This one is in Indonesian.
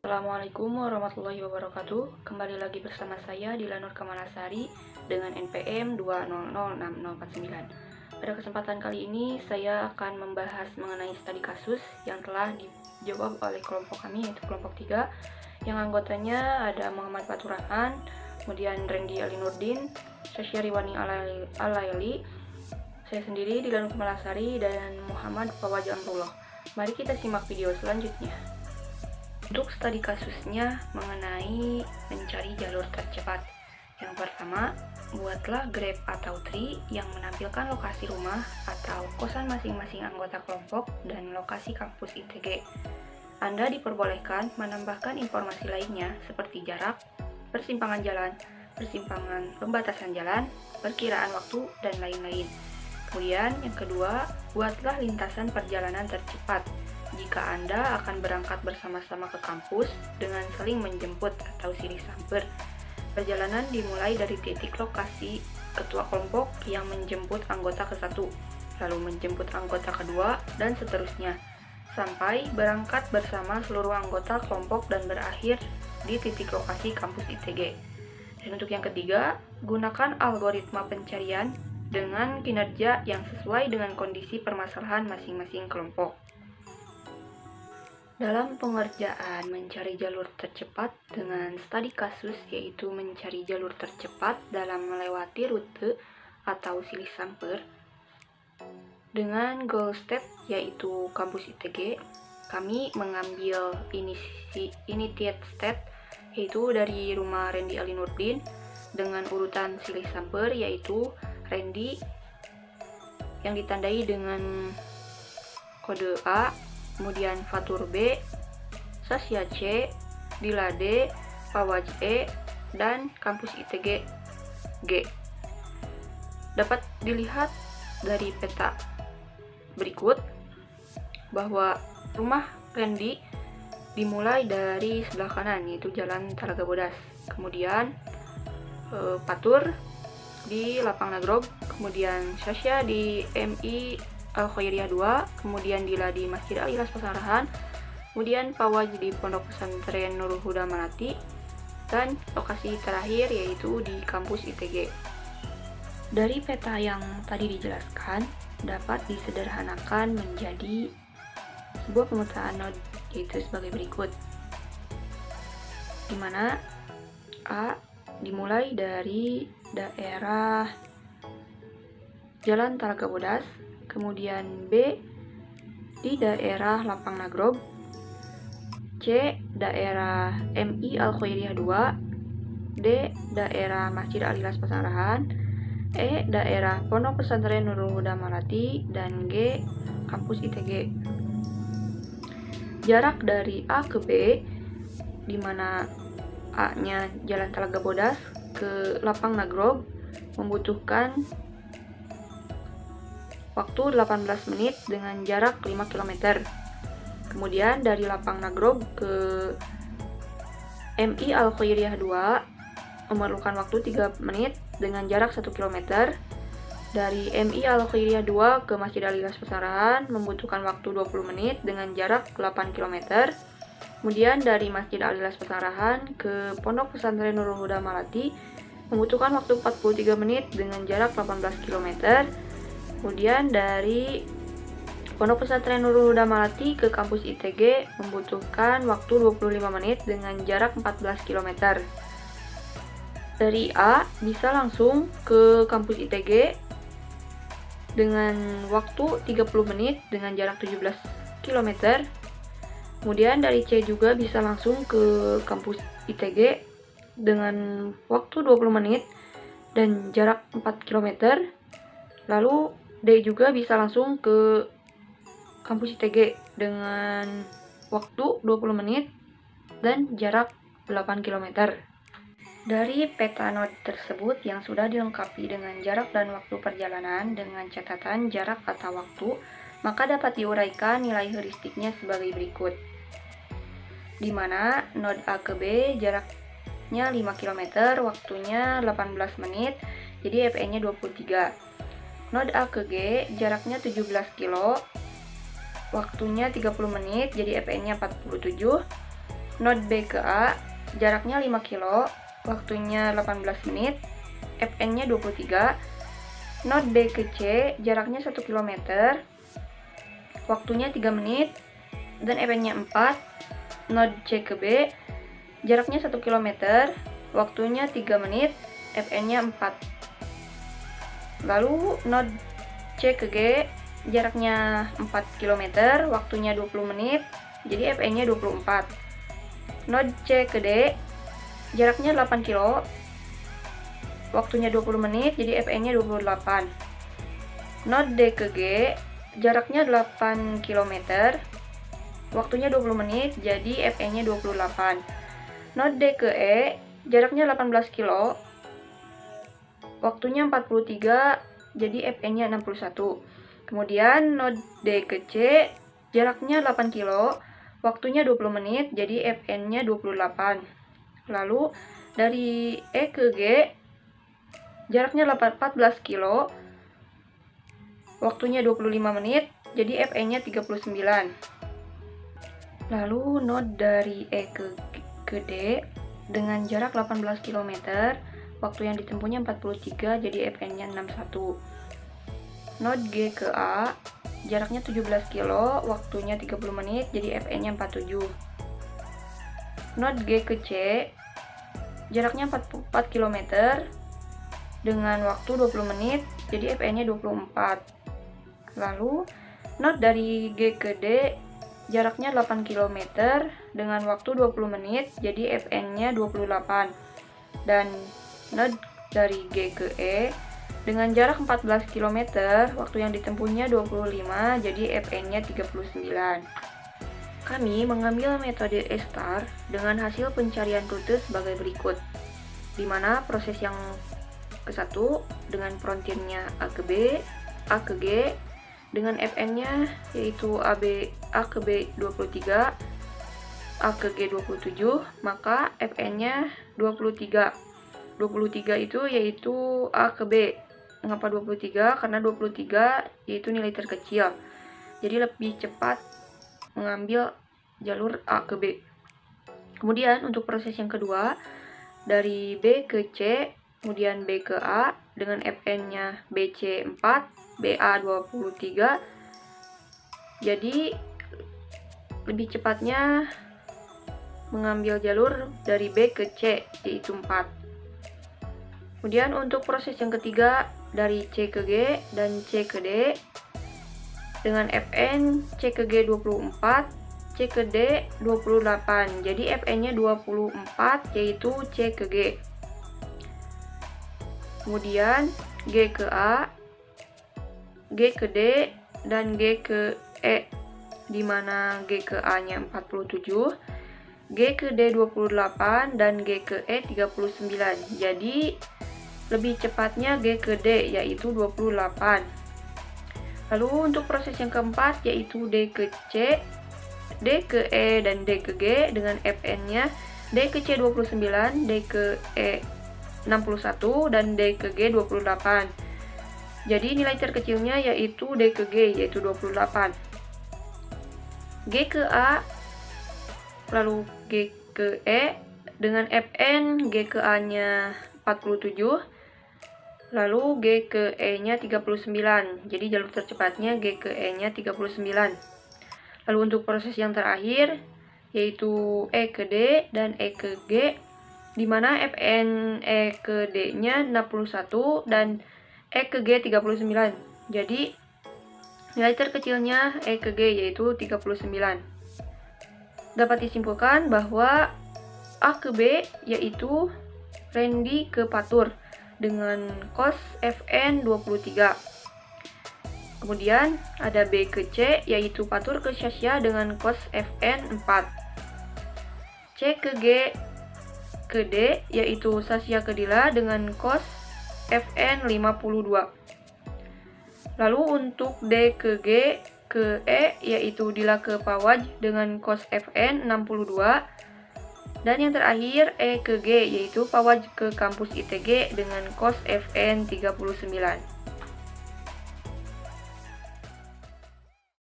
Assalamualaikum warahmatullahi wabarakatuh. Kembali lagi bersama saya Dila Nur Kamalasari dengan NPM 2006049. Pada kesempatan kali ini saya akan membahas mengenai studi kasus yang telah dijawab oleh kelompok kami, yaitu kelompok 3, yang anggotanya ada Muhammad Faturahan, kemudian Randy Alinurdin, Sasha Riwani Alaili, saya sendiri Dila Nur Kamalasari, dan Muhammad Fawaz Amrullah. Mari kita simak video selanjutnya. Untuk studi kasusnya mengenai mencari jalur tercepat. Yang pertama, buatlah grab atau tree yang menampilkan lokasi rumah atau kosan masing-masing anggota kelompok dan lokasi kampus ITG. Anda diperbolehkan menambahkan informasi lainnya seperti jarak, persimpangan jalan, persimpangan pembatasan jalan, perkiraan waktu, dan lain-lain. Kemudian yang kedua, buatlah lintasan perjalanan tercepat jika Anda akan berangkat bersama-sama ke kampus dengan saling menjemput atau silih samper. Perjalanan dimulai dari titik lokasi ketua kelompok yang menjemput anggota ke-1, lalu menjemput anggota kedua, dan seterusnya, sampai berangkat bersama seluruh anggota kelompok dan berakhir di titik lokasi kampus ITG. Dan untuk yang ketiga, gunakan algoritma pencarian dengan kinerja yang sesuai dengan kondisi permasalahan masing-masing kelompok. Dalam pengerjaan mencari jalur tercepat dengan studi kasus, yaitu mencari jalur tercepat dalam melewati rute atau silih samper dengan goal state yaitu kampus ITG, kami mengambil initiate state yaitu dari rumah Randy Alinurdin dengan urutan silih samper yaitu Randy yang ditandai dengan kode A, kemudian Fatur B, Sasya C, Dila D, Fawaz E, dan kampus ITG G. Dapat dilihat dari peta berikut bahwa rumah Randy dimulai dari sebelah kanan yaitu Jalan Talaga Bodas, kemudian Fatur di Lapang Nagrog, kemudian Sasya di MI Al-Khairiyah 2, kemudian Dila di Masjid Al-Ikhlas Pasarahan, kemudian Fawaz di Pondok Pesantren Nurul Huda Malati, dan lokasi terakhir yaitu di kampus ITG. Dari peta yang tadi dijelaskan, dapat disederhanakan menjadi sebuah pemetaan node yaitu sebagai berikut, di mana A dimulai dari daerah Jalan Talaga Bodas, kemudian B di daerah Lapang Nagrog, C daerah MI Al-Khairiyah 2, D daerah Masjid Al-Ikhlas Pasarahan, E daerah Pondok Pesantren Nurul Huda Malati, dan G kampus ITG. Jarak dari A ke B, di mana A-nya Jalan Talaga Bodas ke Lapang Nagrog membutuhkan waktu 18 menit dengan jarak 5 km. Kemudian dari Lapang Nagrog ke MI Al-Khairiyah 2 memerlukan waktu 3 menit dengan jarak 1 km. Dari MI Al-Khairiyah 2 ke Masjid Al-Ikhlas Pasarahan membutuhkan waktu 20 menit dengan jarak 8 km. Kemudian dari Masjid Al-Ikhlas Pasarahan ke Pondok Pesantren Nurul Huda Malati membutuhkan waktu 43 menit dengan jarak 18 km. Kemudian dari Pondok Pesantren Nurul Huda Malati ke kampus ITG membutuhkan waktu 25 menit dengan jarak 14 km. Dari A bisa langsung ke kampus ITG dengan waktu 30 menit dengan jarak 17 km. Kemudian dari C juga bisa langsung ke kampus ITG dengan waktu 20 menit dan jarak 4 km. Lalu D juga bisa langsung ke kampus ITG dengan waktu 20 menit dan jarak 8 km. Dari peta node tersebut yang sudah dilengkapi dengan jarak dan waktu perjalanan dengan catatan jarak atau waktu, maka dapat diuraikan nilai heuristiknya sebagai berikut. Di mana node A ke B jaraknya 5 km, waktunya 18 menit, jadi EPN-nya 23. Node A ke G jaraknya 17 kilo, waktunya 30 menit, jadi EPN-nya 47. Node B ke A, jaraknya 5 kilo, waktunya 18 menit, Fn-nya 23. Node B ke C, jaraknya 1 km, waktunya 3 menit, dan Fn-nya 4. Node C ke B, jaraknya 1 km, waktunya 3 menit, Fn-nya 4. Lalu node C ke G, jaraknya 4 km, waktunya 20 menit, jadi Fn-nya 24. Node C ke D, jaraknya 8 kilo, waktunya 20 menit, jadi Fn-nya 28. Node D ke G, jaraknya 8 km, waktunya 20 menit, jadi Fn-nya 28. Node D ke E, jaraknya 18 kilo, waktunya 43, jadi Fn-nya 61. Kemudian node D ke C, jaraknya 8 kilo, waktunya 20 menit, jadi Fn-nya 28. Lalu dari E ke G, jaraknya 14 kilo, waktunya 25 menit, jadi Fn-nya 39. Lalu node dari E ke D dengan jarak 18 km, waktu yang ditempuhnya 43, jadi Fn-nya 61. Node G ke A, jaraknya 17 kilo, waktunya 30 menit, jadi Fn-nya 47. Node G ke C, jaraknya 44 km, dengan waktu 20 menit, jadi Fn-nya 24. Lalu, node dari G ke D, jaraknya 8 km, dengan waktu 20 menit, jadi Fn-nya 28. Dan node dari G ke E, dengan jarak 14 km, waktu yang ditempuhnya 25, jadi Fn-nya 39. Kami mengambil metode E-star dengan hasil pencarian rute sebagai berikut, di mana proses yang ke-1 dengan frontirnya A ke B, A ke G, dengan Fn-nya yaitu A ke B 23, A ke G 27, maka Fn-nya 23. 23 itu yaitu A ke B. Mengapa 23? Karena 23 yaitu nilai terkecil. Jadi lebih cepat mengambil jalur A ke B. Kemudian untuk proses yang kedua, dari B ke C, kemudian B ke A, dengan Fn-nya BC 4, BA 23. Jadi lebih cepatnya mengambil jalur dari B ke C, yaitu 4. Kemudian untuk proses yang ketiga, dari C ke G dan C ke D, dengan Fn C ke G 24, C ke D 28. Jadi Fn-nya 24, yaitu C ke G. Kemudian G ke A, G ke D, dan G ke E, di mana G ke A-nya 47, G ke D 28, dan G ke E 39. Jadi lebih cepatnya G ke D, yaitu 28. Lalu untuk proses yang keempat, yaitu D ke C, D ke E, dan D ke G, dengan Fn-nya D ke C 29, D ke E 61, dan D ke G 28. Jadi nilai terkecilnya yaitu D ke G, yaitu 28. G ke A, lalu G ke E, dengan Fn G ke A-nya 47, lalu G ke E-nya 39. Jadi jalur tercepatnya G ke E-nya 39. Lalu untuk proses yang terakhir, yaitu E ke D dan E ke G, di mana Fn E ke D-nya 61 dan E ke G 39. Jadi nilai terkecilnya E ke G, yaitu 39. Dapat disimpulkan bahwa A ke B yaitu Randy ke Patur dengan cos Fn 23. Kemudian ada B ke C yaitu Patur ke Sasha dengan cos Fn 4. C ke G ke D yaitu Sasha ke Dila dengan cos Fn 52. Lalu untuk D ke G ke E yaitu Dila ke Pawaj dengan cos Fn 62. Dan yang terakhir E ke G yaitu Pawaj ke kampus ITG dengan cos Fn 39.